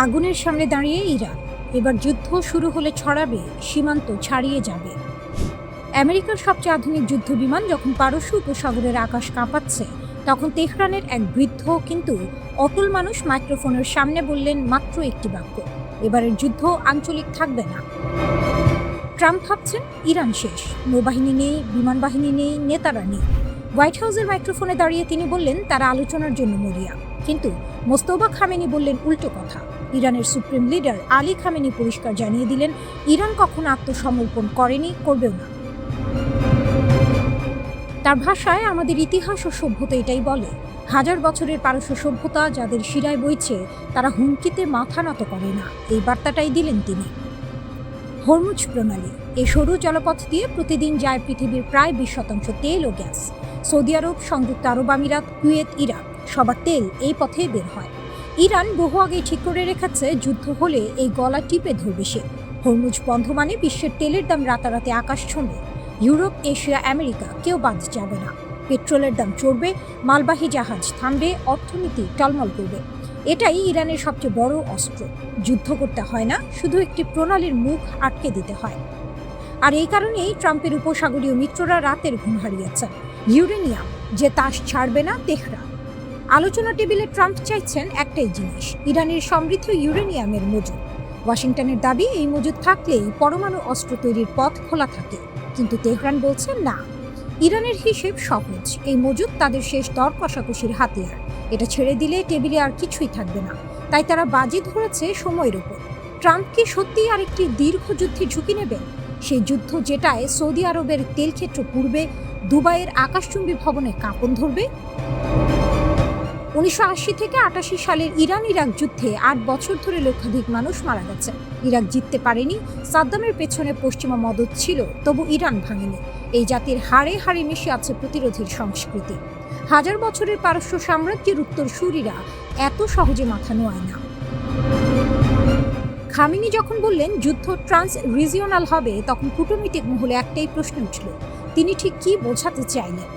আগুনের সামনে দাঁড়িয়ে ইরান। এবার যুদ্ধ শুরু হলে ছড়াবে, সীমান্ত ছাড়িয়ে যাবে। আমেরিকার সবচেয়ে আধুনিক যুদ্ধ বিমান যখন পারস্য উপসাগরের আকাশ কাঁপাচ্ছে, তখন তেহরানের এক বৃদ্ধ কিন্তু অটল মানুষ মাইক্রোফোনের সামনে বললেন মাত্র একটি বাক্য: এবারের যুদ্ধ আঞ্চলিক থাকবে না। ট্রাম্প ভাবছেন ইরান শেষ, নৌবাহিনী নেই, বিমান বাহিনী নেই, নেতারা নেই। হোয়াইট হাউসের মাইক্রোফোনে দাঁড়িয়ে তিনি বললেন তারা আলোচনার জন্য মরিয়া। কিন্তু মোস্তফা খামেনি বললেন উল্টো কথা। ইরানের সুপ্রিম লিডার আলী খামেনি পরিষ্কার জানিয়ে দিলেন ইরান কখনো আত্মসমর্পণ করেনি, করবেও না। তার ভাষায়, আমাদের ইতিহাস ও সভ্যতা এটাই বলে, হাজার বছরের পারস্য সভ্যতা যাদের শিরায় বইছে তারা হুমকিতে মাথা নত করে না। এই বার্তাটাই দিলেন তিনি। হরমুজ প্রণালী, এই সরু জলপথ দিয়ে প্রতিদিন যায় পৃথিবীর প্রায় 20% তেল ও গ্যাস। সৌদি আরব, সংযুক্ত আরব আমিরাত, কুয়েত, ইরাক, সবার তেল এই পথেই বের হয়। ইরান বহু আগেই ঠিক করে রেখেছে যুদ্ধ হলে এই গলা টিপে ধরবে সে। হরমুজ বন্ধ মানে বিশ্বের তেলের দাম রাতারাতি আকাশ ছুঁবে। ইউরোপ, এশিয়া, আমেরিকা কেউ বাদ যাবে না। পেট্রোলের দাম চড়বে, মালবাহী জাহাজ থামবে, অর্থনীতি টলমল করবে। এটাই ইরানের সবচেয়ে বড় অস্ত্র। যুদ্ধ করতে হয় না, শুধু একটি প্রণালীর মুখ আটকে দিতে হয়। আর এই কারণেই ট্রাম্পের উপসাগরীয় মিত্ররা রাতের ঘুম হারিয়েছেন। ইউরেনিয়াম যে তাস ছাড়বে না তেহরান। আলোচনা টেবিলে ট্রাম্প চাইছেন একটাই জিনিস: ইরানের সমৃদ্ধ ইউরেনিয়ামের মজুদ। ওয়াশিংটনের দাবি এই মজুদ থাকলেই পরমাণু অস্ত্র তৈরির পথ খোলা থাকে। কিন্তু তেহরান বলছে না। ইরানের হিসেব সহজ, এই মজুদ তাদের শেষ দর কষাকষির হাতিয়ার। এটা ছেড়ে দিলে টেবিলে আর কিছুই থাকবে না। তাই তারা বাজি ধরেছে সময়ের উপর। ট্রাম্প কি সত্যিই আরেকটি দীর্ঘ যুদ্ধে ঝুঁকি নেবেন? সেই যুদ্ধ যেটায় সৌদি আরবের তেলক্ষেত্র পুড়বে, দুবাইয়ের আকাশচুম্বী ভবনে কাঁপন ধরবে। 1980 থেকে 88 সালের ইরান ইরাক যুদ্ধে 8 বছর ধরে লক্ষাধিক মানুষ মারা গেছে। ইরাক জিততে পারেনি, সাদ্দামের পেছনে পশ্চিমা মদদ ছিল, তবু ইরান ভাঙেনি। এই জাতির হাড়ে হাড়ে মিশে আছে প্রতিরোধের সংস্কৃতি। হাজার বছরের পারস্য সাম্রাজ্যের উত্তরসূরিরা এত সহজে মাথা নোয়ায় না। খামেনি যখন বললেন যুদ্ধ ট্রান্স রিজিওনাল হবে, তখন কূটনৈতিক মহলে একটাই প্রশ্ন উঠল: তিনি ঠিক কি বোঝাতে চাইলেন?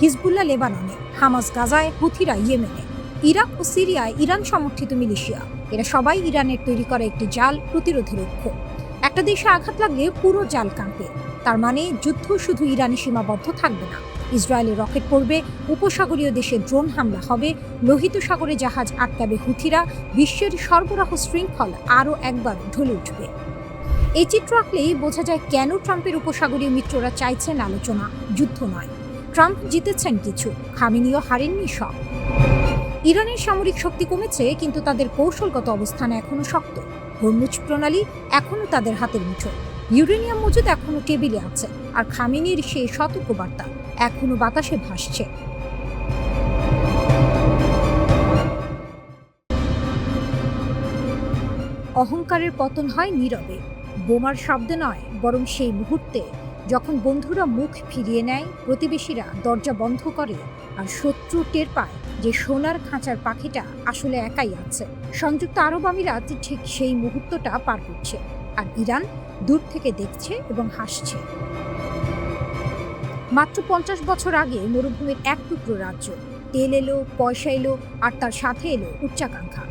হিজবুল্লাহ লেবাননে, হামাস গাজায়, হুথিরা ইয়েমেনে, ইরাক ও সিরিয়ায় ইরান সমর্থিত মিলিশিয়া, এরা সবাই ইরানের তৈরি করা একটি জাল, প্রতিরোধের অক্ষ। একটা দেশে আঘাত লাগলে পুরো জাল কাঁপে। তার মানে যুদ্ধ শুধু ইরানে সীমাবদ্ধ থাকবে না। ইসরায়েলে রকেট পড়বে, উপসাগরীয় দেশে ড্রোন হামলা হবে, লোহিত সাগরে জাহাজ আটকাবে হুথিরা, বিশ্বের সরবরাহ শৃঙ্খল আরও একবার ঢলে উঠবে। এই চিত্র আঁকলেই বোঝা যায় কেন ট্রাম্পের উপসাগরীয় মিত্ররা চাইছেন আলোচনা, যুদ্ধ নয়। ট্রাম্প জিতেছেন কিছু, খামেনিও হারেননি সব। ইরানের সামরিক শক্তি কমেছে, কিন্তু তাদের কৌশলগত অবস্থান এখনো শক্ত। হরমুজ প্রণালী এখনো তাদের হাতের মুঠো। ইউরেনিয়াম মজুদ এখনো টেবিলে আছে, আর খামেনির সেই সতর্কবার্তা এখনো বাতাসে ভাসছে। অহংকারের পতন হয় নীরবে, বোমার শব্দে নয়, বরং সেই মুহূর্তে যখন বন্ধুরা মুখ ফিরিয়ে নেয়, প্রতিবেশীরা দরজা বন্ধ করে, আর শত্রু টের পায় যে সোনার খাঁচার পাখিটা আসলে একাই আছে। সংযুক্ত আরব আমিরাত ঠিক সেই মুহূর্তটা পার করছে, আর ইরান দূর থেকে দেখছে এবং হাসছে। মাত্র 50 বছর আগে মরুভূমির এক টুকরো রাজ্য, তেল এলো, পয়সা এলো, আর তার সাথে এলো উচ্চাকাঙ্ক্ষা।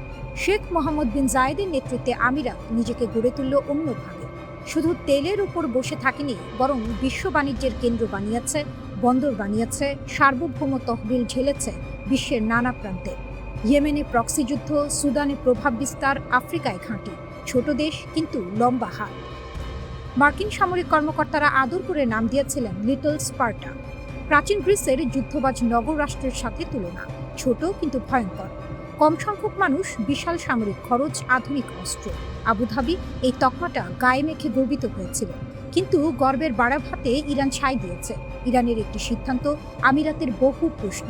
শেখ মোহাম্মদ বিন জায়েদের নেতৃত্বে আমিরাত নিজেকে গড়ে তুলল অন্যভাবে। শুধু তেলের উপর বসে থাকেনি, বরং বিশ্ব বাণিজ্যের কেন্দ্র বানিয়েছে, বন্দর বানিয়েছে, সার্বভৌম তহবিল ঝেলেছে বিশ্বের নানা প্রান্তে। ইয়েমেনে প্রক্সি যুদ্ধ, সুদানে প্রভাব বিস্তার, আফ্রিকায় ঘাঁটি। ছোট দেশ কিন্তু লম্বা হাত। মার্কিন সামরিক কর্মকর্তারা আদর করে নাম দিয়েছিলেন লিটল স্পার্টা। প্রাচীন গ্রিসের যুদ্ধবাজ নগর রাষ্ট্রের সাথে তুলনা, ছোট কিন্তু ভয়ঙ্কর। কম সংখ্যক মানুষ, বিশাল সামরিক খরচ, আধুনিক অস্ত্র। আবুধাবি এই তকমাটা গায়ে মেখে গর্বিত হয়েছিল। কিন্তু গর্বের বাড়া ভাতে ইরান ছাই দিয়েছে। ইরানের একটি সিদ্ধান্ত, আমিরাতের বহু প্রশ্ন।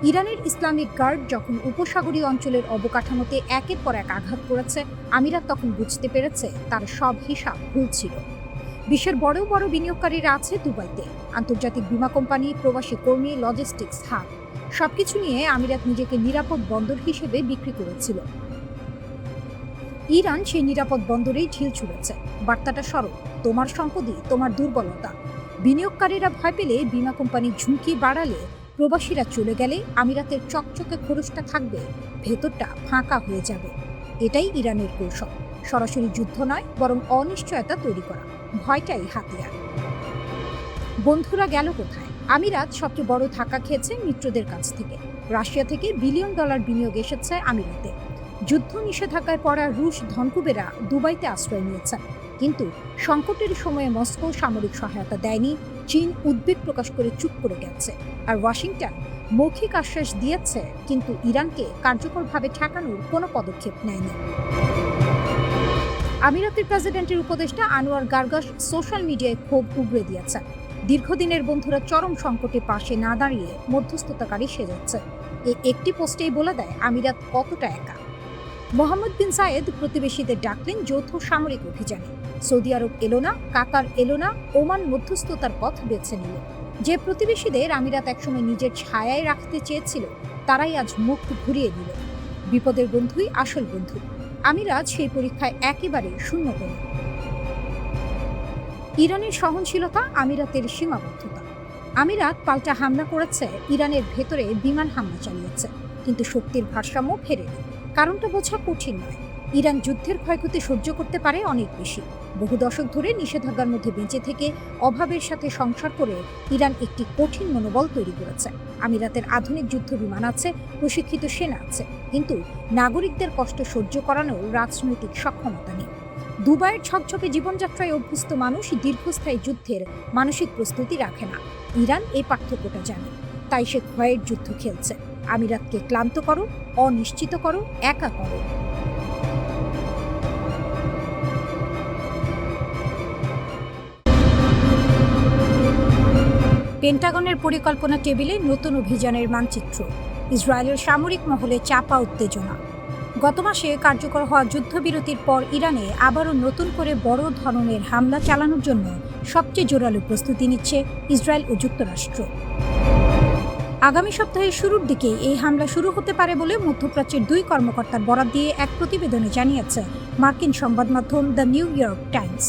ইরানের ইসলামিক গার্ড যখন উপসাগরীয় অঞ্চলের অবকাঠামোতে একের পর এক আঘাত করেছে, আমিরাত তখন বুঝতে পেরেছে তার সব হিসাব ভুল ছিল। বিশ্বের বড় বড় বিনিয়োগকারীরা আছে দুবাইতে, আন্তর্জাতিক বীমা কোম্পানি, প্রবাসী কর্মী, লজিস্টিক্স হাব, সবকিছু নিয়ে আমিরাত নিজেকে নিরাপদ বন্দর হিসেবে বিক্রি করেছিল। ইরান সেই নিরাপদ বন্দরেই ঢিল ছুঁড়েছে। বার্তাটা সরল: তোমার সম্পদই তোমার দুর্বলতা। বিনিয়োগকারীরা ভয় পেলে, বীমা কোম্পানি ঝুঁকি বাড়ালে, প্রবাসীরা চলে গেলে আমিরাতের চকচকে খরচটা থাকবে, ভেতরটা ফাঁকা হয়ে যাবে। এটাই ইরানের কৌশল, সরাসরি যুদ্ধ নয় বরং অনিশ্চয়তা তৈরি করা, ভয়টাই হাতিয়ার। বন্ধুরা গেল কোথায়? আমিরাত সবচেয়ে বড় ধাক্কা খেয়েছে মিত্রদের কাছ থেকে। রাশিয়া থেকে $বিলিয়ন বিনিয়োগ এসেছে আমিরাতে। যুদ্ধ নিষেধাজ্ঞায় পড়া রুশ ধনকুবেরা দুবাইতে আশ্রয় নিয়েছেন, কিন্তু সংকটের সময়ে মস্কো সামরিক সহায়তা দেয়নি। চীন উদ্বেগ প্রকাশ করে চুপ করে গেছে, আর ওয়াশিংটন মৌখিক আশ্বাস দিয়েছে, কিন্তু ইরানকে কার্যকরভাবে ঠেকানোর কোনো পদক্ষেপ নেয়নি। আমিরাতের প্রেসিডেন্টের উপদেষ্টা আনোয়ার গার্গাস সোশ্যাল মিডিয়ায় ক্ষোভ উগরে দিয়েছেন। দীর্ঘদিনের বন্ধুরা চরম সংকটে পাশে না দাঁড়িয়ে মধ্যস্থতাকারী সেজেছে। এই একটি পোস্টেই বলে দেয় আমিরাত কতটা একা। মোহাম্মদ বিন জায়েদ প্রতিবেশীদের ডাকলেন যৌথ সামরিক অভিযানে। সৌদি আরব এলো না, কাতার এলো না, ওমান মধ্যস্থতার পথ বেছে নিল। যে প্রতিবেশীদের আমিরাত একসময় নিজের ছায়ায় রাখতে চেয়েছিল, তারাই আজ মুখ ঘুরিয়ে দিল। বিপদের বন্ধুই আসল বন্ধু। আমিরাত সেই পরীক্ষায় একেবারে শূন্য পেল। ইরানের সহনশীলতা, আমিরাতের সীমাবদ্ধতা। আমিরাত পাল্টা হামলা করেছে, ইরানের ভেতরে বিমান হামলা চালিয়েছে, কিন্তু শক্তির ভারসাম্য ফেরেনি। কারণটা বোঝা কঠিন নয়। ইরান যুদ্ধের ক্ষয়ক্ষতি সহ্য করতে পারে অনেক বেশি। বহু দশক ধরে নিষেধাজ্ঞার মধ্যে বেঁচে থেকে অভাবের সাথে সংসার করে ইরান একটি কঠিন মনোবল তৈরি করেছে। আমিরাতের আধুনিক যুদ্ধ বিমান আছে, প্রশিক্ষিত সেনা আছে, কিন্তু নাগরিকদের কষ্ট সহ্য করানোর রাজনৈতিক সক্ষমতা নেই। দুবাইয়ের ঝকঝকে জীবনযাত্রায় অভ্যস্ত মানুষ দীর্ঘস্থায়ী যুদ্ধের মানসিক প্রস্তুতি রাখে না। ইরান এই পার্থক্যটা জানে, তাই সে ভয়ের যুদ্ধ খেলছে। আমিরাতকে ক্লান্ত করো, অনিশ্চিত করো, একা করো। পেন্টাগনের পরিকল্পনা টেবিলে নতুন অভিযানের মানচিত্র। ইসরায়েলের সামরিক মহলে চাপা উত্তেজনা। গত মাসে কার্যকর হওয়া যুদ্ধবিরতির পর ইরানে আবারও নতুন করে বড় ধরনের হামলা চালানোর জন্য সবচেয়ে জোরালো প্রস্তুতি নিচ্ছে ইসরায়েল ও যুক্তরাষ্ট্র। আগামী সপ্তাহের শুরুর দিকে এই হামলা শুরু হতে পারে বলে মধ্যপ্রাচ্যের 2 কর্মকর্তার বরাত দিয়ে এক প্রতিবেদনে জানিয়েছে মার্কিন সংবাদ মাধ্যম দ্য নিউ ইয়র্ক টাইমস।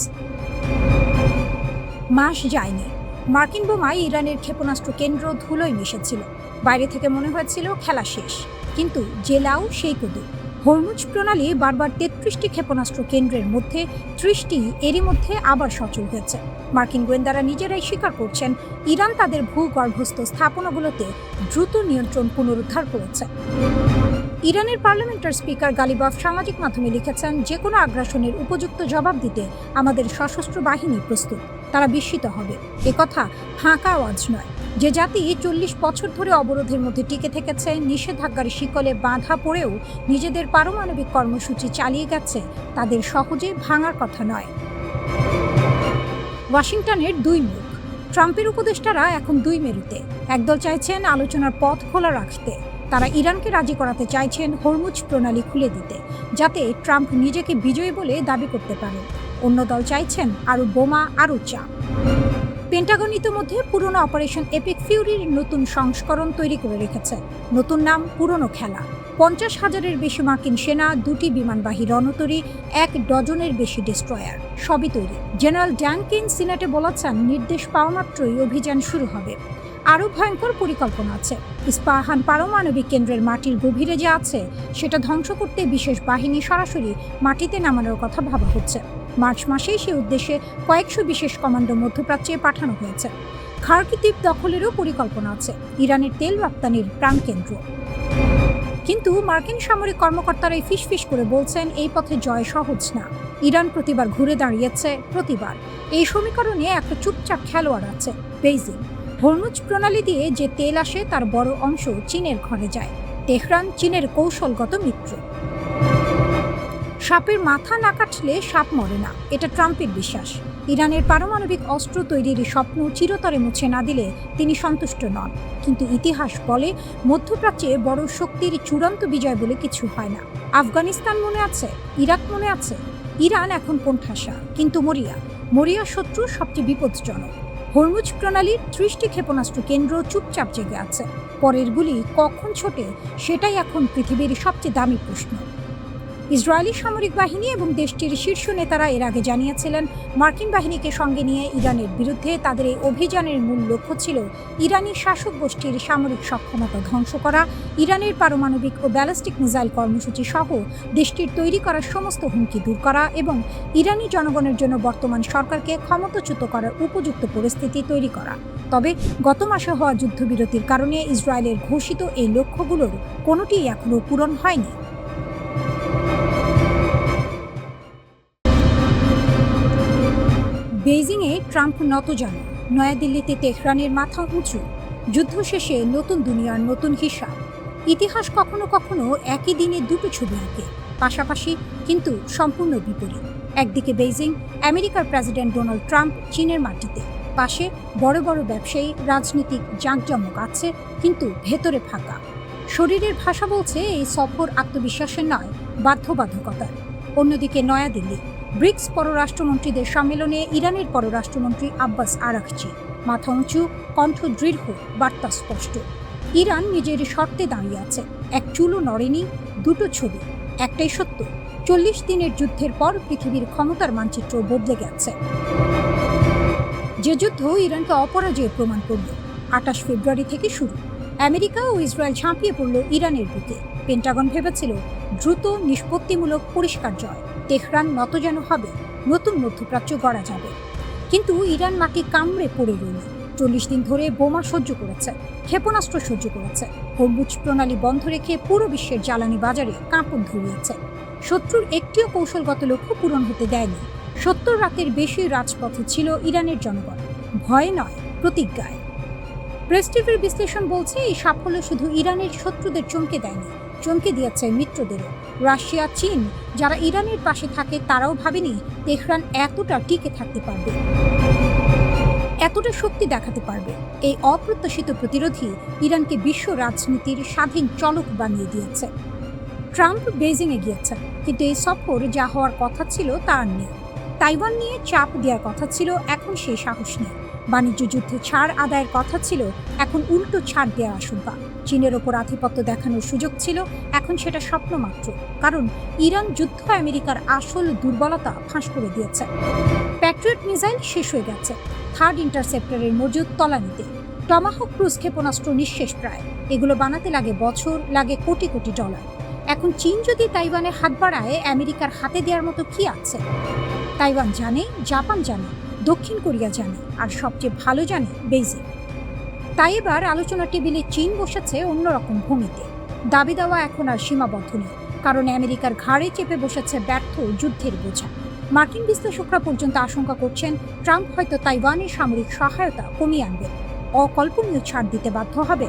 মাস যায়নি, মার্কিন বোমায় ইরানের ক্ষেপণাস্ত্র কেন্দ্র ধুলোয় মিশেছিল। বাইরে থেকে মনে হয়েছিল খেলা শেষ, কিন্তু যে লাউ সেই কদু। হরমুজ প্রণালী বারবার 33টি ক্ষেপণাস্ত্র কেন্দ্রের মধ্যে 30টি এরই মধ্যে আবার সচল হয়েছে। মার্কিন গোয়েন্দারা নিজেরাই স্বীকার করছেন, ইরান তাদের ভূগর্ভস্থ স্থাপনাগুলোতে দ্রুত নিয়ন্ত্রণ পুনরুদ্ধার করেছে। ইরানের পার্লামেন্টের স্পিকার গালিবাফ সামাজিক মাধ্যমে লিখেছেন, যে কোনো আগ্রাসনের উপযুক্ত জবাব দিতে আমাদের সশস্ত্র বাহিনী প্রস্তুত। তারা বিস্মিত হবে। একথা ফাঁকা আওয়াজ নয়। যে জাতি 40 বছর ধরে অবরোধের মধ্যে টিকে থেকেছে, নিষেধাজ্ঞার শিকলে বাঁধা পড়েও নিজেদের পারমাণবিক কর্মসূচি চালিয়ে গেছে, তাদের সহজে ভাঙার কথা নয়। ওয়াশিংটনের 2 মুখ। ট্রাম্পের উপদেষ্টারা এখন 2 মেরুতে। একদল চাইছেন আলোচনার পথ খোলা রাখতে। তারা ইরানকে রাজি করাতে চাইছেন হরমুজ প্রণালী খুলে দিতে, যাতে ট্রাম্প নিজেকে বিজয়ী বলে দাবি করতে পারেন। অন্য দল চাইছেন আরও বোমা, আরও চাপ। পেন্টাগন ইতিমধ্যে পুরনো অপারেশন এপিক ফিউরির নতুন সংস্করণ তৈরি করে রেখেছে। নতুন নাম, পুরনো খেলা। 50,000-এর বেশি মার্কিন সেনা, 2টি বিমানবাহী রণতরী, 1 ডজনের বেশি ডেস্ট্রয়ার, সবই তৈরি। জেনারেল ড্যানকিন সিনেটে বলেছেন, নির্দেশ পাওয়া মাত্রই অভিযান শুরু হবে। আরও ভয়ঙ্কর পরিকল্পনা আছে। ইস্পাহান পারমাণবিক কেন্দ্রের মাটির গভীরে যা আছে, সেটা ধ্বংস করতে বিশেষ বাহিনী সরাসরি মাটিতে নামানোর কথা ভাবা হচ্ছে। মার্চ মাসেই সে উদ্দেশ্যে কয়েকশো বিশেষ কমান্ডো মধ্যপ্রাচ্যে পাঠানো হয়েছে। খার্কিভ দ্বীপ দখলেরও পরিকল্পনা আছে, ইরানের তেল রপ্তানির প্রাণকেন্দ্র। কিন্তু মার্কিন সামরিক কর্মকর্তারাই ফিসফিস করে বলছেন, এই পথে জয় সহজ না। ইরান প্রতিবার ঘুরে দাঁড়িয়েছে, প্রতিবার। এই সমীকরণে একটা চুপচাপ খেলোয়াড় আছে, বেইজিং। হরমুজ প্রণালী দিয়ে যে তেল আসে তার বড় অংশ চীনের ঘরে যায়। তেহরান চীনের কৌশলগত মিত্র। সাপের মাথা না কাটলে সাপ মরে না, এটা ট্রাম্পের বিশ্বাস। ইরানের পারমাণবিক অস্ত্র তৈরির স্বপ্ন চিরতরে মুছে না দিলে তিনি সন্তুষ্ট নন। কিন্তু ইতিহাস বলে, মধ্যপ্রাচ্যে বড় শক্তির চূড়ান্ত বিজয় বলে কিছু হয় না। আফগানিস্তান মনে আছে, ইরাক মনে আছে। ইরান এখন কোণঠাসা, কিন্তু মরিয়া শত্রু সবচেয়ে বিপজ্জনক। হরমুজ প্রণালীর 30টি ক্ষেপণাস্ত্র কেন্দ্র চুপচাপ জেগে আছে। পরের গুলি কখন ছোটে, সেটাই এখন পৃথিবীর সবচেয়ে দামি প্রশ্ন। ইসরায়েলি সামরিক বাহিনী এবং দেশটির শীর্ষ নেতারা এর আগে জানিয়েছিলেন, মার্কিন বাহিনীকে সঙ্গে নিয়ে ইরানের বিরুদ্ধে তাদের এই অভিযানের মূল লক্ষ্য ছিল ইরানি শাসক গোষ্ঠীর সামরিক সক্ষমতা ধ্বংস করা, ইরানের পারমাণবিক ও ব্যালিস্টিক মিসাইল কর্মসূচি সহ দেশটির তৈরি করা সমস্ত হুমকি দূর করা এবং ইরানি জনগণের জন্য বর্তমান সরকারকে ক্ষমতাচ্যুত করার উপযুক্ত পরিস্থিতি তৈরি করা। তবে গত মাসে হওয়া যুদ্ধবিরতির কারণে ইসরায়েলের ঘোষিত এই লক্ষ্যগুলোর কোনোটিই এখনও পূরণ হয়নি। বেইজিংয়ে ট্রাম্প নতজানু, নয়াদিল্লিতে তেহরানের মাথা উঁচু, যুদ্ধ শেষে নতুন দুনিয়ার নতুন হিসাব। ইতিহাস কখনো কখনো একই দিনে দুটো ছবি আঁকে, পাশাপাশি কিন্তু সম্পূর্ণ বিপরীত। একদিকে বেইজিং, আমেরিকার প্রেসিডেন্ট ডোনাল্ড ট্রাম্প চীনের মাটিতে, পাশে বড় বড় ব্যবসায়ী, রাজনীতিক জাঁকজমক আছে, কিন্তু ভেতরে ফাঁকা। শরীরের ভাষা বলছে এই সফর আত্মবিশ্বাসের নয়, বাধ্যবাধকতার। অন্যদিকে নয়াদিল্লি, ব্রিক্স পররাষ্ট্রমন্ত্রীদের সম্মেলনে ইরানের পররাষ্ট্রমন্ত্রী আব্বাস আরাকচি, মাথা উঁচু, কণ্ঠ দৃঢ়, বার্তা স্পষ্ট। ইরান নিজের শর্তে দাঁড়িয়ে আছে, এক চুলও নড়েনি। দুটো ছবি, একটাই সত্য, 40 দিনের যুদ্ধের পর পৃথিবীর ক্ষমতার মানচিত্র বদলে গেছে। যে যুদ্ধ ইরানকে অপরাজয় প্রমাণ করল, 28 ফেব্রুয়ারি থেকে শুরু। আমেরিকা ও ইসরায়েল ঝাঁপিয়ে পড়ল ইরানের বুকে। পেন্টাগন ভেবেছিল দ্রুত, নিষ্পত্তিমূলক, পরিষ্কার জয়। তেহরান নতজানু হবে, নতুন মধ্যপ্রাচ্য গড়া যাবে। কিন্তু ইরান মাটি কামড়ে পড়ে রইল। 40 দিন ধরে বোমা সহ্য করেছে, ক্ষেপণাস্ত্র সহ্য করেছে, হরমুজ প্রণালী বন্ধ রেখে পুরো বিশ্বের জ্বালানি বাজারে কাঁপন ধরিয়েছে। শত্রুর একটিও কৌশলগত লক্ষ্য পূরণ হতে দেয়নি। 70 রাতের বেশি রাজপথে ছিল ইরানের জনগণ, ভয়ে নয়, প্রতিজ্ঞায়। প্রেস টিভির বিশ্লেষণ বলছে, এই সাফল্য শুধু ইরানের শত্রুদের চমকে দেয়নি, চমকে দিয়েছে মিত্রদেরও। রাশিয়া, চীন, যারা ইরানের পাশে থাকে, তারাও ভাবেনি তেহরান এতটা টিকে থাকতে পারবে, এতটা শক্তি দেখাতে পারবে। এই অপ্রত্যাশিত প্রতিরোধী ইরানকে বিশ্ব রাজনীতির স্বাধীন চলক বানিয়ে দিয়েছে। ট্রাম্প বেইজিংয়ে গিয়েছেন, কিন্তু এই সফর যা হওয়ার কথা ছিল তা আর নেই। তাইওয়ান নিয়ে চাপ দেওয়ার কথা ছিল, এখন সেই সাহস নেই। বাণিজ্য যুদ্ধে ছাড় আদায়ের কথা ছিল, এখন উল্টো ছাড় দেওয়ার আশঙ্কা। চীনের ওপর আধিপত্য দেখানোর সুযোগ ছিল, এখন সেটা স্বপ্ন মাত্র। কারণ ইরান যুদ্ধ আমেরিকার আসল দুর্বলতা ফাঁস করে দিয়েছে। প্যাট্রিয়ট মিসাইল শেষ হয়ে গেছে, থার্ড ইন্টারসেপ্টরের মজুদ তলানিতে, টমাহক ক্রুজ ক্ষেপণাস্ত্র নিঃশেষ প্রায়। এগুলো বানাতে লাগে বছর, লাগে কোটি কোটি ডলার। এখন চীন যদি তাইওয়ানে হাত বাড়ায়, আমেরিকার হাতে দেওয়ার মতো কি আছে? তাইওয়ান জানে, জাপান জানে, দক্ষিণ কোরিয়া জানে, আর সবচেয়ে ভালো জানে বেইজিং। তাই এবার আলোচনা টেবিলে চীন বসেছে অন্যরকম ভূমিতে। দাবি দেওয়া এখন আর সীমাবদ্ধ নেই, কারণ আমেরিকার ঘাড়ে চেপে বসেছে ব্যর্থ যুদ্ধের বোঝা। মার্কিন বিশ্লেষকরা পর্যন্ত আশঙ্কা করছেন, ট্রাম্প হয়তো তাইওয়ানের সামরিক সহায়তা কমিয়ে আনবেন, অকল্পনীয় ছাড় দিতে বাধ্য হবে।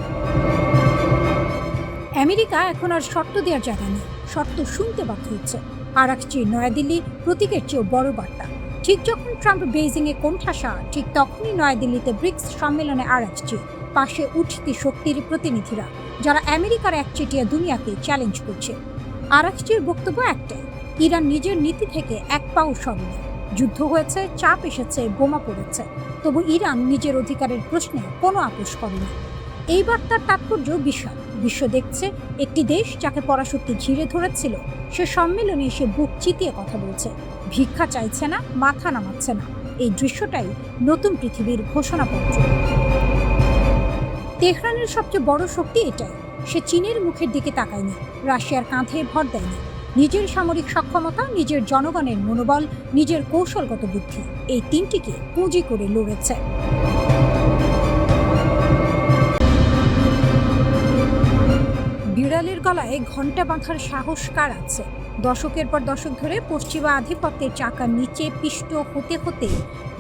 আমেরিকা এখন আর শর্ত দেওয়ার জায়গা নেই, শর্ত শুনতে বাধ্য হচ্ছে। আরাকচি, নয়াদিল্লি, প্রতীকের চেয়েও বড় বার্তা। ঠিক যখন ট্রাম্প বেইজিংয়ে কোণঠাসা, ঠিক তখনই নয়াদিল্লিতে ব্রিক্স সম্মেলনে আরাকচি, পাশে উঠতি শক্তির প্রতিনিধিরা, যারা আমেরিকার একচেটিয়া দুনিয়াকে চ্যালেঞ্জ করছে। আরাকচির বক্তব্য একটাই, ইরান নিজের নীতি থেকে এক পাও সরেনি। যুদ্ধ হয়েছে, চাপ এসেছে, বোমা পড়েছে, তবু ইরান নিজের অধিকারের প্রশ্নে কোনো আপোষ করেনি। এই বার্তার তাৎপর্য বিশাল। বিশ্ব দেখছে, একটি দেশ যাকে পরাশক্তি ঘিরে ধরেছিল, সে সম্মেলনে এসে বুক চিতিয়ে কথা বলছে, ভিক্ষা চাইছে না, মাথা নামাচ্ছে না। এই দৃশ্যটাই নতুন পৃথিবীর ঘোষণাপত্র। তেহরানের সবচেয়ে বড় শক্তি এটাই, সে চীনের মুখের দিকে তাকায়নি, রাশিয়ার কাঁধে ভর দেয়নি। নিজের সামরিক সক্ষমতা, নিজের জনগণের মনোবল, নিজের কৌশলগত বুদ্ধি, এই তিনটিকে পুঁজি করে লড়েছে। বিড়ালের গলায় ঘণ্টা বাঁধার সাহস কার আছে? দশকের পর দশক ধরে পশ্চিমা আধিপত্যের চাকার নিচে পিষ্ট হতে হতে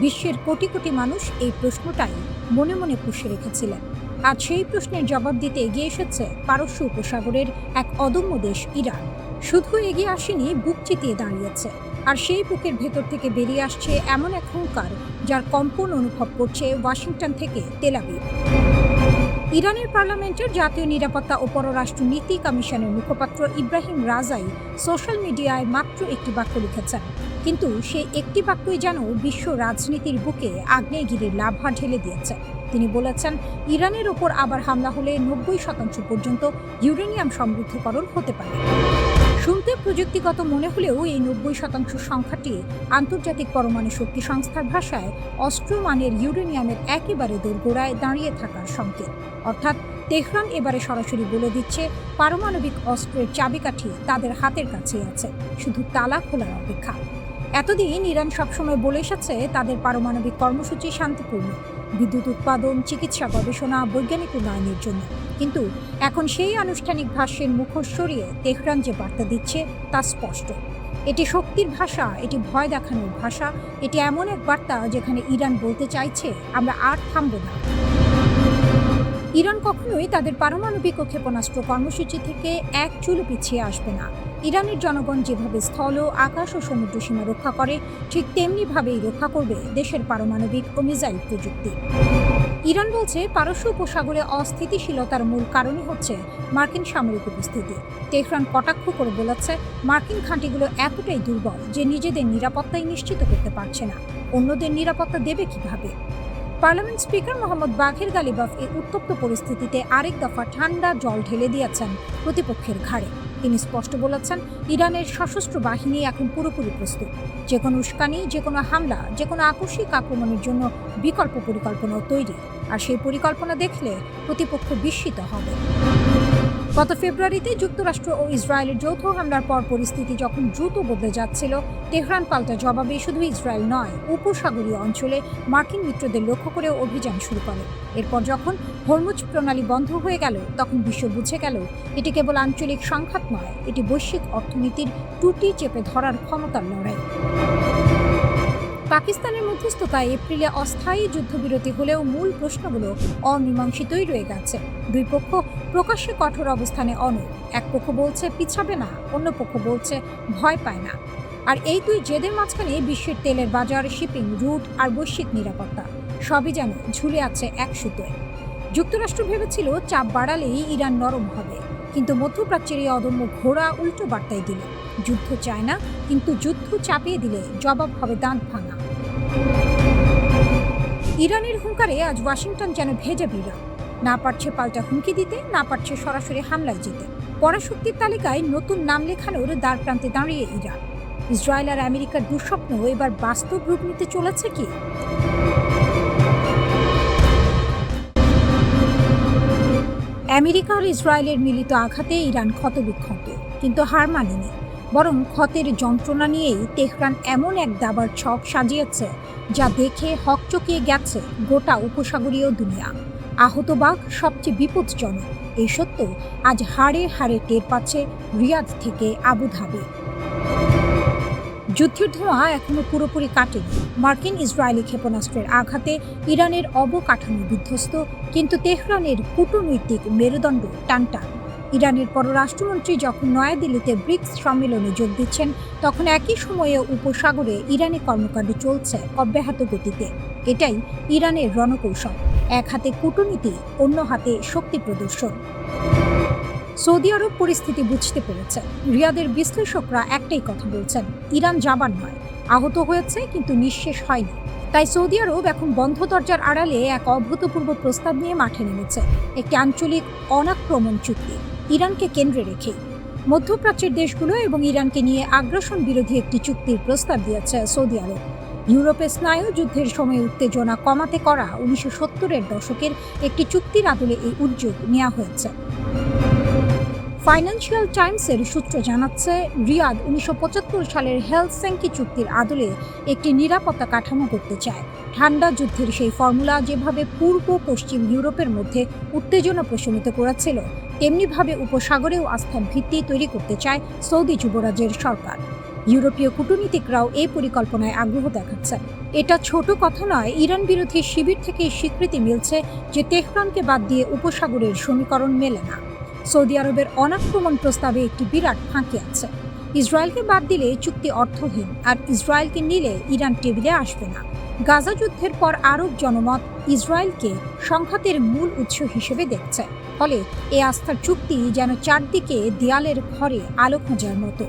বিশ্বের কোটি কোটি মানুষ এই প্রশ্নটাই মনে মনে পুষে রেখেছিলেন। আজ সেই প্রশ্নের জবাব দিতে এগিয়ে এসেছে পারস্য উপসাগরের এক অদম্য দেশ ইরান। শুধু এগিয়ে আসেনি, বুক চিতিয়ে দাঁড়িয়েছে। আর সেই বুকের ভেতর থেকে বেরিয়ে আসছে এমন এক হুঙ্কার, যার কম্পন অনুভব করছে ওয়াশিংটন থেকে তেল আবিব। ইরানের পার্লামেন্টের জাতীয় নিরাপত্তা ও পররাষ্ট্র নীতি কমিশনের মুখপাত্র ইব্রাহিম রাজাই সোশ্যাল মিডিয়ায় মাত্র একটি বাক্য লিখেছেন, কিন্তু সেই একটি বাক্যই যেন বিশ্ব রাজনীতির বুকে আগ্নেয়গিরির লাভা ঢেলে দিয়েছে। তিনি বলেছেন, ইরানের ওপর আবার হামলা হলে 90% পর্যন্ত ইউরেনিয়াম সমৃদ্ধকরণ হতে পারে। শুনতে প্রযুক্তিগত মনে হলেও এই 90% সংখ্যাটি আন্তর্জাতিক পরমাণু শক্তি সংস্থার ভাষায় অস্ত্রমানের ইউরেনিয়ামের একেবারে দোরগোড়ায় দাঁড়িয়ে থাকার সংকেত। অর্থাৎ তেহরান এবারে সরাসরি বলে দিচ্ছে পারমাণবিক অস্ত্রের চাবিকাঠি তাদের হাতের কাছেই আছে, শুধু তালা খোলার অপেক্ষা। এতদিন ইরান সবসময় বলে এসেছে তাদের পারমাণবিক কর্মসূচি শান্তিপূর্ণ, বিদ্যুৎ উৎপাদন, চিকিৎসা গবেষণা, বৈজ্ঞানিক উন্নয়নের জন্য। কিন্তু এখন সেই আনুষ্ঠানিক ভাষ্যের মুখোশ সরিয়ে তেহরান যে বার্তা দিচ্ছে তা স্পষ্ট। এটি শক্তির ভাষা, এটি ভয় দেখানোর ভাষা, এটি এমন এক বার্তা যেখানে ইরান বলতে চাইছে আমরা আর থামব না। ইরান কখনোই তাদের পারমাণবিক ও ক্ষেপণাস্ত্র কর্মসূচি থেকে এক চুল পিছিয়ে আসবে না। ইরানের জনগণ যেভাবে স্থল, আকাশ ও সমুদ্র সীমা রক্ষা করে, ঠিক তেমনিভাবেই রক্ষা করবে দেশের পারমাণবিক ও মিসাইল প্রযুক্তি। ইরান বলছে পারস্য উপসাগরে অস্থিতিশীলতার মূল কারণই হচ্ছে মার্কিন সামরিক উপস্থিতি। তেহরান কটাক্ষ করে বলেছে মার্কিন ঘাঁটিগুলো এতটাই দুর্বল যে নিজেদের নিরাপত্তাই নিশ্চিত করতে পারছে না, অন্যদের নিরাপত্তা দেবে কিভাবে? পার্লামেন্ট স্পিকার মোহাম্মদ বাঘের গালিবাফ এই উত্তপ্ত পরিস্থিতিতে আরেক দফা ঠান্ডা জল ঢেলে দিয়েছেন প্রতিপক্ষের ঘাড়ে। তিনি স্পষ্ট বলেছেন ইরানের সশস্ত্র বাহিনী এখন পুরোপুরি প্রস্তুত। যে কোনো উস্কানি, যে কোনো হামলা, যে কোনো আকস্মিক আক্রমণের জন্য বিকল্প পরিকল্পনাও তৈরি। আর সেই পরিকল্পনা দেখলে প্রতিপক্ষ বিস্মিত হবে। গত ফেব্রুয়ারিতে যুক্তরাষ্ট্র ও ইসরায়েলের যৌথ হামলার পর পরিস্থিতি যখন দ্রুত বদলে যাচ্ছিল, তেহরান পাল্টা জবাবে শুধু ইসরায়েল নয়, উপসাগরীয় অঞ্চলে মার্কিন মিত্রদের লক্ষ্য করে অভিযান শুরু করে। এরপর যখন হরমুজ প্রণালী বন্ধ হয়ে গেল, তখন বিশ্ব বুঝে গেল এটি কেবল আঞ্চলিক সংঘাত নয়, এটি বৈশ্বিক অর্থনীতির টুটি চেপে ধরার ক্ষমতার লড়াই। পাকিস্তানের মধ্যস্থতায় এপ্রিলে অস্থায়ী যুদ্ধবিরতি হলেও মূল প্রশ্নগুলো অমীমাংসিতই রয়ে গেছে। দুই পক্ষ প্রকাশ্যে কঠোর অবস্থানে অনড়। এক পক্ষ বলছে পিছাবে না, অন্য পক্ষ বলছে ভয় পায় না। আর এই দুই জেদের মাঝখানে বিশ্বের তেলের বাজার, শিপিং রুট আর বৈশ্বিক নিরাপত্তা সবই যেন ঝুলে আছে এক সুতোয়। যুক্তরাষ্ট্র ভেবেছিল চাপ বাড়ালেই ইরান নরম হবে, কিন্তু মধ্যপ্রাচ্যের এই অদম্য ঘোড়া উল্টো বার্তায় দিল যুদ্ধ চায় না, কিন্তু যুদ্ধ চাপিয়ে দিলে জবাব হবে দাঁত ভাঙা। ইরানের হুঙ্কারে আজ ওয়াশিংটন যেন ভেজা বিড়া, না পারছে পাল্টা হুমকি দিতে, না পারছে সরাসরি হামলায় যেতে। পরাশক্তির তালিকায় নতুন নাম লেখানোর দ্বার প্রান্তে দাঁড়িয়ে ইরান। ইসরায়েল আর আমেরিকার দুঃস্বপ্ন এবার বাস্তব রূপ নিতে চলেছে কি? আমেরিকা আর ইসরায়েলের মিলিত আঘাতে ইরান ক্ষতবিক্ষত, কিন্তু হার মানেনি। বরং ক্ষতের যন্ত্রণা নিয়েই তেহরান এমন এক দাবার ছক সাজিয়েছে যা দেখে হকচকিয়ে গেছে গোটা উপসাগরীয় দুনিয়া। আহত বাঘ সবচেয়ে বিপজ্জনক, এই সত্য আজ হাড়ে হাড়ে টের পাচ্ছে রিয়াদ থেকে আবুধাবি। যুদ্ধের ধোঁয়া এখনো পুরোপুরি কাটেনি। মার্কিন ইসরায়েলি ক্ষেপণাস্ত্রের আঘাতে ইরানের অবকাঠামো বিধ্বস্ত, কিন্তু তেহরানের কূটনৈতিক মেরুদণ্ড টানটান। ইরানের পররাষ্ট্রমন্ত্রী যখন নয়াদিল্লিতে ব্রিক্স সম্মেলনে যোগ দিচ্ছেন, তখন একই সময়ে উপসাগরে ইরানি কর্মকাণ্ড চলছে অব্যাহত গতিতে। এটাই ইরানের রণকৌশল, এক হাতে কূটনীতি, অন্য হাতে শক্তি প্রদর্শন। সৌদি আরব পরিস্থিতি বুঝতে পেরেছে। রিয়াদের বিশ্লেষকরা একটাই কথা বলছেন, ইরান জাবান নয়, আহত হয়েছে কিন্তু নিঃশেষ হয়নি। তাই সৌদি আরব এখন বন্ধ দরজার আড়ালে এক অভূতপূর্ব প্রস্তাব নিয়ে মাঠে নেমেছে, একটি আঞ্চলিক অনাক্রমণ চুক্তি, ইরানকে কেন্দ্রে রেখে। মধ্যপ্রাচ্যের দেশগুলো এবং ইরানকে নিয়ে আগ্রাসন বিরোধী একটি চুক্তির প্রস্তাব দিয়েছে সৌদি আরব। ইউরোপে স্নায়ু যুদ্ধের সময় উত্তেজনা কমাতে করা 1970-এর দশকের একটি চুক্তির আদলে এই উদ্যোগ নেওয়া হয়েছে। ফাইন্যান্সিয়াল টাইমসের সূত্র জানাচ্ছে, রিয়াদ 1975 সালের হেলসিঙ্কি চুক্তির আদলে একটি নিরাপত্তা কাঠামো করতে চায়। ঠান্ডা যুদ্ধের সেই ফর্মুলা যেভাবে পূর্ব পশ্চিম ইউরোপের মধ্যে উত্তেজনা প্রশমিত করেছিল, তেমনিভাবে উপসাগরেও আস্থার ভিত্তি তৈরি করতে চায় সৌদি যুবরাজের সরকার। ইউরোপীয় কূটনীতিকরাও এই পরিকল্পনায় আগ্রহ দেখাচ্ছেন। এটা ছোট কথা নয়, ইরান বিরোধী শিবির থেকে স্বীকৃতি মিলছে যে তেহরানকে বাদ দিয়ে উপসাগরের সমীকরণ মেলে না। সৌদি আরবের অনাক্রমণ প্রস্তাবে একটি বিরাট ফাঁকি আছে। ইসরায়েলকে বাদ দিলে চুক্তি অর্থহীন, আর ইসরায়েলকে নিলে ইরান টেবিলে আসবে না। গাজা যুদ্ধের পর আরব জনমত ইসরায়েলকে সংঘাতের মূল উৎস হিসেবে দেখছে। ফলে এই আস্থার চুক্তি যেন চারদিকে দেয়ালের ঘরে আলো খোঁজার মতো।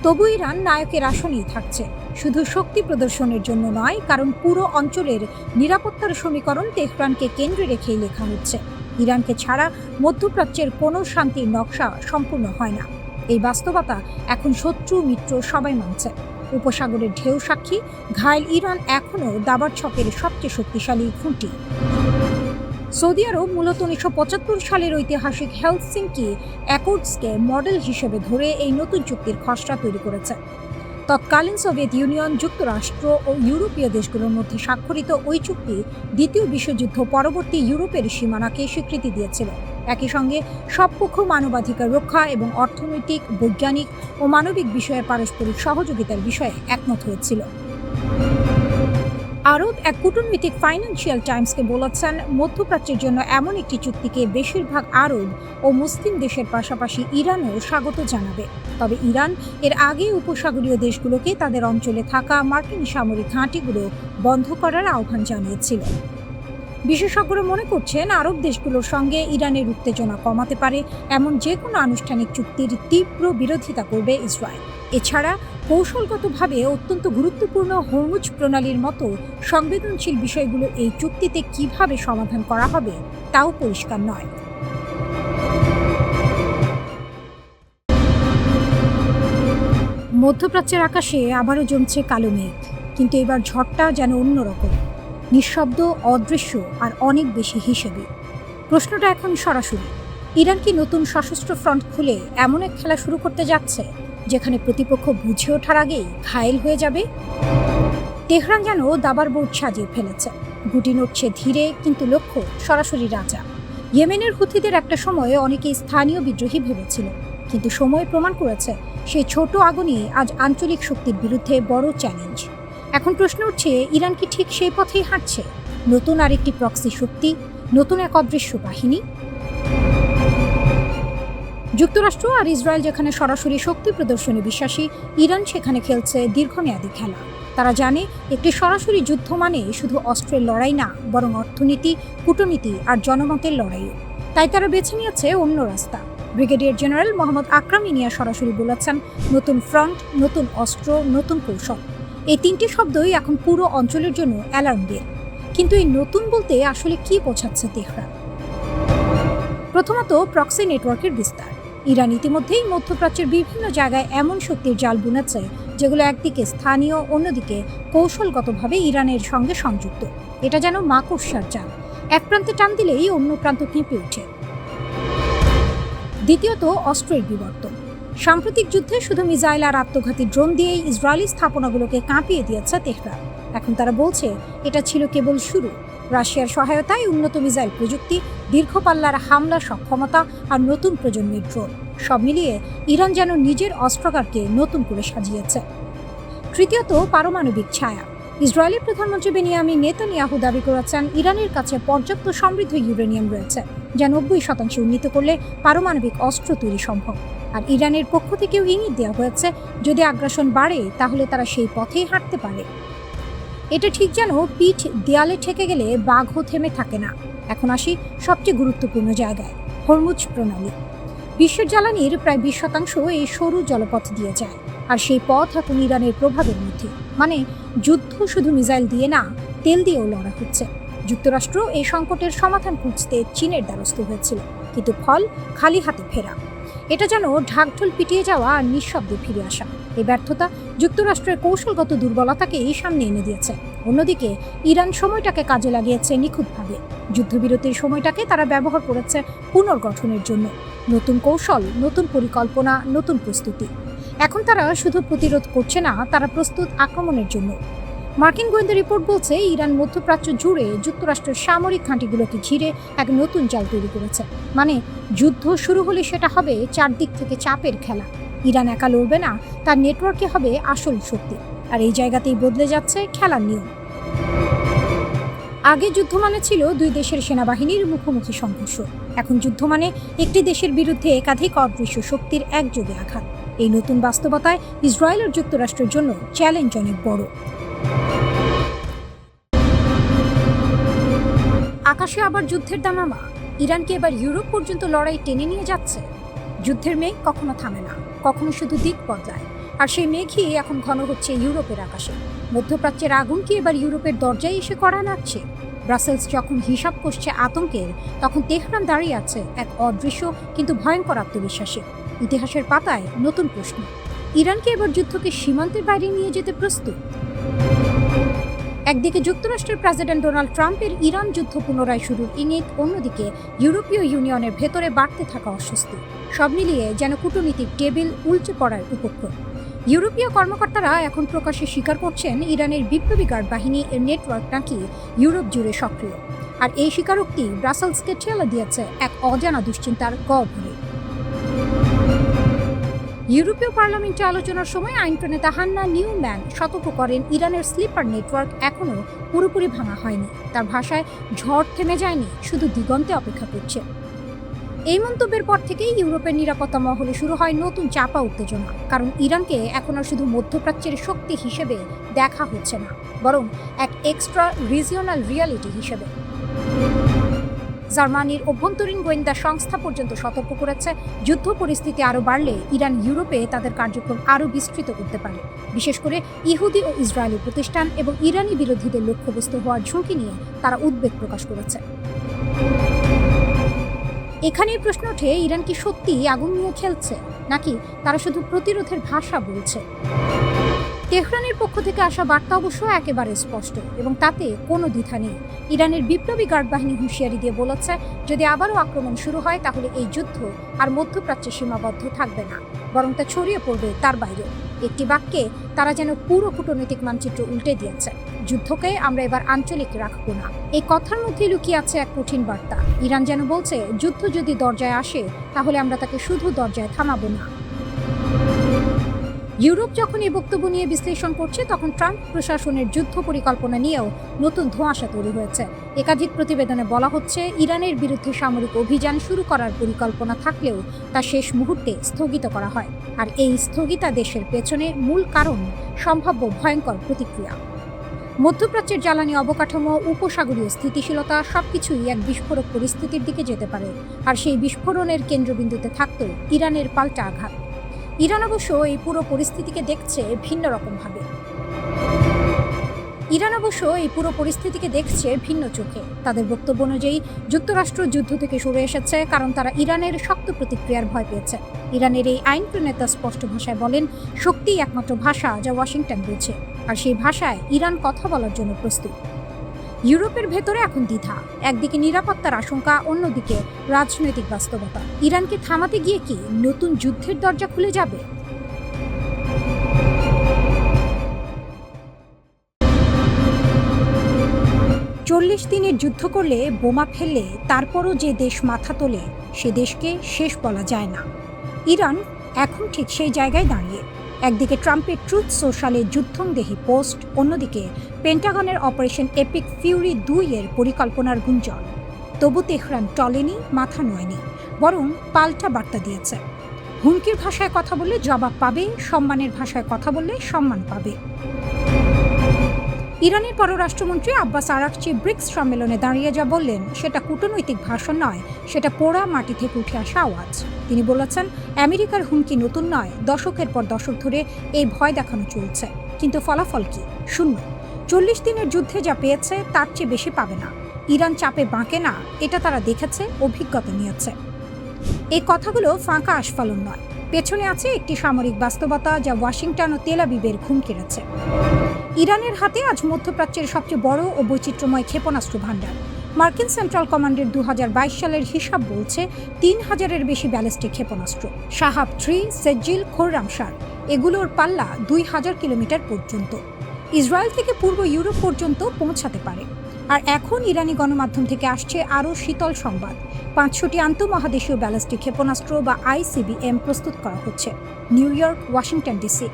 তবু ইরান নায়কের আসনেই থাকছে, শুধু শক্তি প্রদর্শনের জন্য নয়, কারণ পুরো অঞ্চলের নিরাপত্তার সমীকরণ তেহরানকে কেন্দ্রে রেখেই লেখা হচ্ছে। ইরানকে ছাড়া মধ্যপ্রাচ্যের কোনো শান্তির নকশা সম্পূর্ণ হয় না। এই বাস্তবতা এখন শত্রু মিত্র সবাই মানছে। উপসাগরের ঢেউ সাক্ষী, ঘায়েল ইরান এখনও দাবার ছকের সবচেয়ে শক্তিশালী খুঁটি। সৌদি আরব মূলত 1975 সালের ঐতিহাসিক হেলসিঙ্কি অ্যাকর্ডসকে মডেল হিসেবে ধরে এই নতুন চুক্তির খসড়া তৈরি করেছে। তৎকালীন সোভিয়েত ইউনিয়ন, যুক্তরাষ্ট্র ও ইউরোপীয় দেশগুলোর মধ্যে স্বাক্ষরিত ওই চুক্তি দ্বিতীয় বিশ্বযুদ্ধ পরবর্তী ইউরোপের সীমানাকে স্বীকৃতি দিয়েছিল। একই সঙ্গে সব পক্ষ মানবাধিকার রক্ষা এবং অর্থনৈতিক, বৈজ্ঞানিক ও মানবিক বিষয়ে পারস্পরিক সহযোগিতার বিষয়ে একমত হয়েছিল। আরব এক কূটনৈতিক ফাইন্যান্সিয়াল টাইমসকে বলেছেন, মধ্যপ্রাচ্যের জন্য এমন একটি চুক্তিকে বেশিরভাগ আরব ও মুসলিম দেশের পাশাপাশি ইরানও স্বাগত জানাবে। তবে ইরান এর আগে উপসাগরীয় দেশগুলোকে তাদের অঞ্চলে থাকা মার্কিন সামরিক ঘাঁটিগুলো বন্ধ করার আহ্বান জানিয়েছিল। বিশেষজ্ঞরা মনে করছেন, আরব দেশগুলোর সঙ্গে ইরানের উত্তেজনা কমাতে পারে এমন যে কোনো আনুষ্ঠানিক চুক্তির তীব্র বিরোধিতা করবে ইসরায়েল। এছাড়া কৌশলগতভাবে অত্যন্ত গুরুত্বপূর্ণ হরমুজ প্রণালীর মতো সংবেদনশীল বিষয়গুলো এই চুক্তিতে কিভাবে সমাধান করা হবে তাও পরিষ্কার নয়। মধ্যপ্রাচ্যের আকাশে আবারও জমছে কালো মেঘ, কিন্তু এবার ঝড়টা যেন অন্যরকম, নিঃশব্দ, অদৃশ্য আর অনেক বেশি হিসেবে। প্রশ্নটা এখন সরাসরি, ইরান কি নতুন সশস্ত্র ফ্রন্ট খুলে এমন এক খেলা শুরু করতে যাচ্ছে যেখানে প্রতিপক্ষ বুঝে ওঠার আগেই ঘায়েল হয়ে যাবে? তেহরান যেন দাবার বোর্ড সাজিয়ে ফেলেছে, গুটি নড়ছে ধীরে, কিন্তু লক্ষ্য সরাসরি রাজা। ইয়েমেনের হুথিদের একটা সময়ে অনেকেই স্থানীয় বিদ্রোহী ভেবেছিল, কিন্তু সময় প্রমাণ করেছে সেই ছোট আগুনই আজ আঞ্চলিক শক্তির বিরুদ্ধে বড় চ্যালেঞ্জ। এখন প্রশ্ন উঠছে, ইরান কি ঠিক সেই পথেই হাঁটছে? নতুন আরেকটি প্রক্সি শক্তি, নতুন এক অদৃশ্য বাহিনী? যুক্তরাষ্ট্র আর ইসরায়েল যেখানে সরাসরি শক্তি প্রদর্শনে বিশ্বাসী, ইরান সেখানে খেলছে দীর্ঘমেয়াদী খেলা। তারা জানে, একটি সরাসরি যুদ্ধ মানে শুধু অস্ত্রের লড়াই না, বরং অর্থনীতি, কূটনীতি আর জনমতের লড়াইও। তাই তারা বেছে নিয়েছে অন্য রাস্তা। ব্রিগেডিয়ার জেনারেল মোহাম্মদ আকরাম ইনিয়া সরাসরি বলেছেন, নতুন ফ্রন্ট, নতুন অস্ত্র, নতুন কৌশল। এই তিনটি শব্দই এখন পুরো অঞ্চলের জন্য অ্যালার্ম বেল। কিন্তু এই নতুন বলতে আসলে কি বোঝাচ্ছে তেহরান? প্রথমত, প্রক্সি নেটওয়ার্কের বিস্তার। ইরান ইতিমধ্যেই মধ্যপ্রাচ্যের বিভিন্ন জায়গায় এমন শক্তির জাল বুনেছে যেগুলো একদিকে স্থানীয়, অন্যদিকে কৌশলগতভাবে ইরানের সঙ্গে সংযুক্ত। এটা যেন মাকড়সার জাল, এক প্রান্তে টান দিলেই অন্য প্রান্ত কেঁপে ওঠে। দ্বিতীয়ত, অস্ত্রের বিবর্তন। সাম্প্রতিক যুদ্ধে শুধু মিসাইল আর আত্মঘাতী ড্রোন দিয়েই ইসরায়েলি স্থাপনাগুলোকে কাঁপিয়ে দিয়েছে তেহরান। এখন তারা বলছে, এটা ছিল কেবল শুরু। রাশিয়ার সহায়তায় উন্নত মিসাইল প্রযুক্তি, দীর্ঘপাল্লার হামলা সক্ষমতা আর নতুন প্রজন্মের ড্রোন, সব মিলিয়ে ইরান যেন নিজের অস্ত্রাগারকে নতুন করে সাজিয়েছে। তৃতীয়ত, পারমাণবিক ছায়া। ইসরায়েলি প্রধানমন্ত্রী বেনিয়ামিন নেতানিয়াহু দাবি করেছেন, ইরানের কাছে পর্যাপ্ত সমৃদ্ধ ইউরেনিয়াম রয়েছে, যা 90% উন্নীত করলে পারমাণবিক অস্ত্র তৈরি সম্ভব। আর ইরানের পক্ষ থেকেও ইঙ্গিত দেওয়া হয়েছে, যদি আগ্রাসন বাড়ে তাহলে তারা সেই পথেই হাঁটতে পারে। এটা ঠিক যেন পিঠ দেয়ালে ঠেকে গেলে বাঘও থেমে থাকে না। এখন আসি সবচেয়ে গুরুত্বপূর্ণ জায়গায়, হরমুজ প্রণালী। বিশ্বের জ্বালানির প্রায় 20% এই সরু জলপথ দিয়ে যায়, আর সেই পথ এখন ইরানের প্রভাবের মধ্যে। মানে যুদ্ধ শুধু মিসাইল দিয়ে না, তেল দিয়েও লড়া হচ্ছে। যুক্তরাষ্ট্র এই সংকটের সমাধান খুঁজতে চীনের দ্বারস্থ হয়েছিল, কিন্তু ফল খালি হাতে ফেরা। এটা যেন ঢাকঢোল পিটিয়ে যাওয়া আর নিঃশব্দে ফিরে আসা। এই ব্যর্থতা যুক্তরাষ্ট্রের কৌশলগত দুর্বলতাকে এই সামনে এনে দিয়েছে। অন্যদিকে ইরান সময়টাকে কাজে লাগিয়েছে নিখুঁতভাবে। যুদ্ধবিরতির সময়টাকে তারা ব্যবহার করেছে পুনর্গঠনের জন্য। নতুন কৌশল, নতুন পরিকল্পনা, নতুন প্রস্তুতি। এখন তারা শুধু প্রতিরোধ করছে না, তারা প্রস্তুত আক্রমণের জন্য। মার্কিন গোয়েন্দা রিপোর্ট বলছে, ইরান মধ্যপ্রাচ্য জুড়ে যুক্তরাষ্ট্রের সামরিক ঘাঁটিগুলোকে ঘিরে এক নতুন জাল তৈরি করেছে। মানে যুদ্ধ শুরু হলে সেটা হবে চারদিক থেকে চাপের খেলা। ইরান একা লড়বে না, তার নেটওয়ার্কে হবে আসল শক্তি। আর এই জায়গাতেই বদলে যাচ্ছে খেলার নিয়ম। আগে যুদ্ধ মানে ছিল দুই দেশের সেনাবাহিনীর মুখোমুখি সংঘর্ষ। এখন যুদ্ধ মানে একটি দেশের বিরুদ্ধে একাধিক অদৃশ্য শক্তির একযোগে আঘাত। এই নতুন বাস্তবতায় ইসরায়েল আর যুক্তরাষ্ট্রের জন্য চ্যালেঞ্জ অনেক বড়। আকাশে আবার যুদ্ধের দামামা। ইরানকে এবার ইউরোপ পর্যন্ত লড়াই টেনে নিয়ে যাচ্ছে। যুদ্ধের মেঘ কখনো থামে না, কখনো শুধু দিক বদলায়। আর সেই মেঘই এখন ঘন হচ্ছে ইউরোপের আকাশে। মধ্যপ্রাচ্যের আগুন কি এবার ইউরোপের দরজায় এসে কড়া নাড়ছে? ব্রাসেলস যখন হিসাব কষছে আতঙ্কের, তখন তেহরান দাঁড়িয়ে আছে এক অদৃশ্য কিন্তু ভয়ঙ্কর আত্মবিশ্বাসে। ইতিহাসের পাতায় নতুন প্রশ্ন, ইরান কি এবার যুদ্ধকে সীমান্তের বাইরে নিয়ে যেতে প্রস্তুত? একদিকে যুক্তরাষ্ট্রের প্রেসিডেন্ট ডোনাল্ড ট্রাম্পের ইরান যুদ্ধ পুনরায় শুরুর ইঙ্গিত, অন্যদিকে ইউরোপীয় ইউনিয়নের ভেতরে বাড়তে থাকা অস্বস্তি। সব মিলিয়ে যেন কূটনীতিক টেবিল উল্টে পড়ার উপক্রম। ইউরোপীয় কর্মকর্তারা এখন প্রকাশ্যে স্বীকার করছেন ইরানের বিপ্লবী গার্ড বাহিনী এর নেটওয়ার্ক নাকি ইউরোপ জুড়ে সক্রিয়। আর এই স্বীকারোক্তি ব্রাসেলসকে ঠেলে দিয়েছে এক অজানা দুশ্চিন্তার গহ্বরে। ইউরোপীয় পার্লামেন্টে আলোচনার সময় আইন প্রণেতা হান্না নিউম্যান সতর্ক করেন, ইরানের স্লিপার নেটওয়ার্ক এখনও পুরোপুরি ভাঙা হয়নি। তার ভাষায়, ঝড় থেমে যায়নি, শুধু দিগন্তে অপেক্ষা করছে। এই মন্তব্যের পর থেকেই ইউরোপের নিরাপত্তা মহলে শুরু হয় নতুন চাপা উত্তেজনা। কারণ ইরানকে এখন আর শুধু মধ্যপ্রাচ্যের শক্তি হিসেবে দেখা হচ্ছে না, বরং এক এক্সট্রা রিজিওনাল রিয়ালিটি হিসেবে। জার্মানির অভ্যন্তরীণ গোয়েন্দা সংস্থা পর্যন্ত সতর্ক করেছে, যুদ্ধ পরিস্থিতি আরও বাড়লে ইরান ইউরোপে তাদের কার্যক্রম আরও বিস্তৃত করতে পারে। বিশেষ করে ইহুদি ও ইসরায়েলি প্রতিষ্ঠান এবং ইরানি বিরোধীদের লক্ষ্যবস্তু হওয়ার ঝুঁকি নিয়ে তারা উদ্বেগ প্রকাশ করেছে। এখানেই প্রশ্ন ওঠে, ইরান কি সত্যিই আগুন নিয়ে খেলছে, নাকি তারা শুধু প্রতিরোধের ভাষা বলছে? তেহরানের পক্ষ থেকে আসা বার্তা অবশ্য একেবারে স্পষ্ট এবং তাতে কোনো দ্বিধা নেই। ইরানের বিপ্লবী গার্ড বাহিনী হুঁশিয়ারি দিয়ে বলেছে, যদি আবারও আক্রমণ শুরু হয় তাহলে এই যুদ্ধ আর মধ্যপ্রাচ্যে সীমাবদ্ধ থাকবে না, বরং তা ছড়িয়ে পড়বে তার বাইরে। একটি বাক্যে তারা যেন পুরো কূটনৈতিক মানচিত্র উল্টে দিয়েছে। যুদ্ধকে আমরা এবার আঞ্চলিক রাখবো না। এই কথার মধ্যে লুকিয়ে আছে এক কঠিন বার্তা। ইরান যেন বলছে, যুদ্ধ যদি দরজায় আসে তাহলে আমরা তাকে শুধু দরজায় থামাবো না। ইউরোপ যখন এই বক্তব্য নিয়ে বিশ্লেষণ করছে, তখন ট্রাম্প প্রশাসনের যুদ্ধ পরিকল্পনা নিয়েও নতুন ধোঁয়াশা তৈরি হয়েছে। একাধিক প্রতিবেদনে বলা হচ্ছে, ইরানের বিরুদ্ধে সামরিক অভিযান শুরু করার পরিকল্পনা থাকলেও তা শেষ মুহূর্তে স্থগিত করা হয়। আর এই স্থগিতাদেশের পেছনে মূল কারণ সম্ভাব্য ভয়ঙ্কর প্রতিক্রিয়া। মধ্যপ্রাচ্যের জ্বালানি অবকাঠামো, উপসাগরীয় স্থিতিশীলতা সবকিছুই এক বিস্ফোরক পরিস্থিতির দিকে যেতে পারে। আর সেই বিস্ফোরণের কেন্দ্রবিন্দুতে থাকত ইরানের পাল্টা আঘাত। ইরান অবশ্য এই পুরো পরিস্থিতিকে দেখছে ভিন্ন রকমভাবে। ভিন্ন চোখে। তাদের বক্তব্য অনুযায়ী যুক্তরাষ্ট্র যুদ্ধ থেকে সরে এসেছে কারণ তারা ইরানের শক্ত প্রতিক্রিয়ার ভয় পেয়েছে। ইরানের এই আইন প্রণেতা স্পষ্ট ভাষায় বলেন, শক্তিই একমাত্র ভাষা যা ওয়াশিংটন বোঝে, আর সেই ভাষায় ইরান কথা বলার জন্য প্রস্তুত। ইউরোপের ভেতরে এখন দ্বিধা, একদিকে নিরাপত্তার আশঙ্কা, অন্যদিকে রাজনৈতিক বাস্তবতা। ইরানকে থামাতে গিয়ে কি নতুন যুদ্ধের দরজা খুলে যাবে? 40 দিনের যুদ্ধ করলে, বোমা ফেললে তারপরও যে দেশ মাথা তোলে, সে দেশকে শেষ বলা যায় না। ইরান এখন ঠিক সেই জায়গায় দাঁড়িয়ে। একদিকে ট্রাম্পের ট্রুথ সোশ্যালে যুদ্ধংদেহী পোস্ট, অন্যদিকে পেন্টাগনের অপারেশন এপিক ফিউরি 2 এর পরিকল্পনার গুঞ্জন। তবু তেহরান টলেনি, মাথা নোয়নি, বরং পাল্টা বার্তা দিয়েছে। হুমকির ভাষায় কথা বললে জবাব পাবে, সম্মানের ভাষায় কথা বললে সম্মান পাবে। ইরানের পররাষ্ট্রমন্ত্রী আব্বাস আরাকচি ব্রিক্স সম্মেলনে দাঁড়িয়ে যা বললেন, সেটা কূটনৈতিক ভাষণ নয়, সেটা পোড়া মাটি থেকে উঠে আসা আওয়াজ। তিনি বলেছেন, আমেরিকার হুমকি নতুন নয়, দশকের পর দশক ধরে এই ভয় দেখানো চলছে, কিন্তু ফলাফল কি? শূন্য। 40 দিনের যুদ্ধে যা পেয়েছে তার চেয়ে বেশি পাবে না। ইরান চাপে বাঁকে না, এটা তারা দেখেছে, অভিজ্ঞতা নিয়েছে। এই কথাগুলো ফাঁকা আস্ফালন নয়, পেছনে আছে একটি সামরিক বাস্তবতা যা ওয়াশিংটন ও তেল আবিবের ঘুম কেড়েছে। ইরানের হাতে আজ মধ্যপ্রাচ্যের সবচেয়ে বড় ও বৈচিত্র্যময় ক্ষেপণাস্ত্র ভাণ্ডার। মার্কিন সেন্ট্রাল কমান্ডের 2022 সালের হিসাব বলছে 3000-এর বেশি ব্যালিস্টিক ক্ষেপণাস্ত্র। শাহাব 3, সেজ্জিল, খোররামশার, এগুলোর পাল্লা 2000 কিলোমিটার পর্যন্ত। ইসরায়েল থেকে পূর্ব ইউরোপ পর্যন্ত পৌঁছাতে পারে। আর এখন ইরানি গণমাধ্যম থেকে আসছে আরও শীতল সংবাদ। 500টি আন্তঃমহাদেশীয় ব্যালিস্টিক ক্ষেপণাস্ত্র বা ICBM প্রস্তুত করা হচ্ছে। নিউ ইয়র্ক, ওয়াশিংটন ডিসি,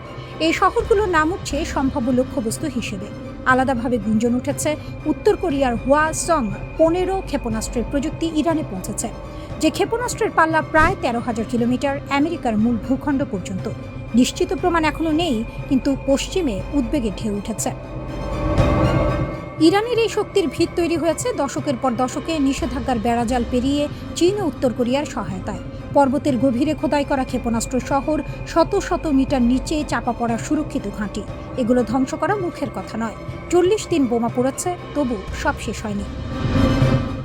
এই শহরগুলোর নাম উঠছে সম্ভাব্য লক্ষ্যবস্তু হিসেবে। আলাদাভাবে গুঞ্জন উঠেছে, উত্তর কোরিয়ার হোয়াসং 15 ক্ষেপণাস্ত্রের প্রযুক্তি ইরানে পৌঁছেছে, যে ক্ষেপণাস্ত্রের পাল্লা প্রায় 13,000 কিলোমিটার, আমেরিকার মূল ভূখণ্ড পর্যন্ত। নিশ্চিত প্রমাণ এখনো নেই, কিন্তু পশ্চিমে উদ্বেগের ঢেউ উঠেছে। ইরানের এই শক্তির ভিত তৈরি হয়েছে দশকের পর দশকে নিষেধাজ্ঞার বেড়াজাল পেরিয়ে চীন ও উত্তর কোরিয়ার সহায়তায়। পর্বতের গভীরে খোদাই করা ক্ষেপণাস্ত্র শহর, শত শত মিটার নিচে চাপা পড়া সুরক্ষিত ঘাঁটি, এগুলো ধ্বংস করা মুখের কথা নয়। 40 দিন বোমা পড়েছে, তবু সব শেষ হয়নি।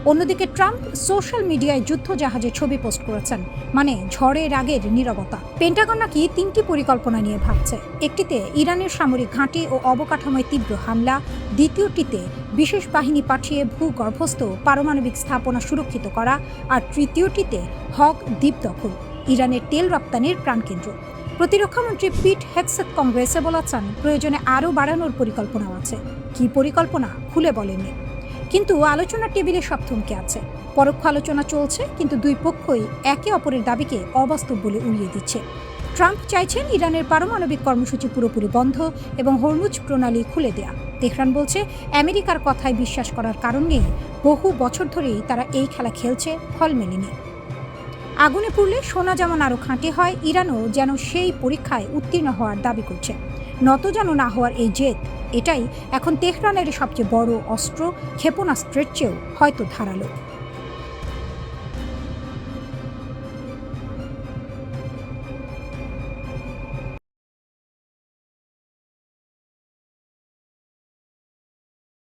অন্যদিকে ট্রাম্প সোশ্যাল মিডিয়ায় যুদ্ধ জাহাজের ছবি পোস্ট করেছেন, মানে ঝড়ের আগের নীরবতা। পেন্টাগন নাকি 3টি পরিকল্পনা নিয়ে ভাবছে। একটিতে ইরানের সামরিক ঘাঁটি ও অবকাঠামোয় তীব্র হামলা, দ্বিতীয়টিতে বিশেষ বাহিনী পাঠিয়ে ভূগর্ভস্থ পারমাণবিক স্থাপনা সুরক্ষিত করা, আর তৃতীয়টিতে হক দ্বীপ দখল, ইরানের তেল রপ্তানির প্রাণকেন্দ্র। প্রতিরক্ষামন্ত্রী পিট হেগসেথ কংগ্রেসে বলেছেন, প্রয়োজনে আরও বাড়ানোর পরিকল্পনাও আছে। কী পরিকল্পনা খুলে বলেননি, কিন্তু আলোচনার টেবিলে সব থমকে আছে। পরোক্ষ আলোচনা চলছে, কিন্তু দুই পক্ষই একে অপরের দাবিকে অবাস্তব বলে উড়িয়ে দিচ্ছে। ট্রাম্প চাইছেন ইরানের পারমাণবিক কর্মসূচি পুরোপুরি বন্ধ এবং হরমুজ প্রণালী খুলে দেয়া। তেহরান বলছে, আমেরিকার কথায় বিশ্বাস করার কারণ নেই, বহু বছর ধরেই তারা এই খেলা খেলছে, ফল মেলেনি। আগুনে পুড়লে সোনা যেমন আরও খাঁটি হয়, ইরানও যেন সেই পরীক্ষায় উত্তীর্ণ হওয়ার দাবি করছে। নত যেন না হওয়ার এই জেদ, এটাই এখন তেহরানের সবচেয়ে বড় অস্ত্র, ক্ষেপণাস্ত্রের চেয়েও হয়তো ধারালো।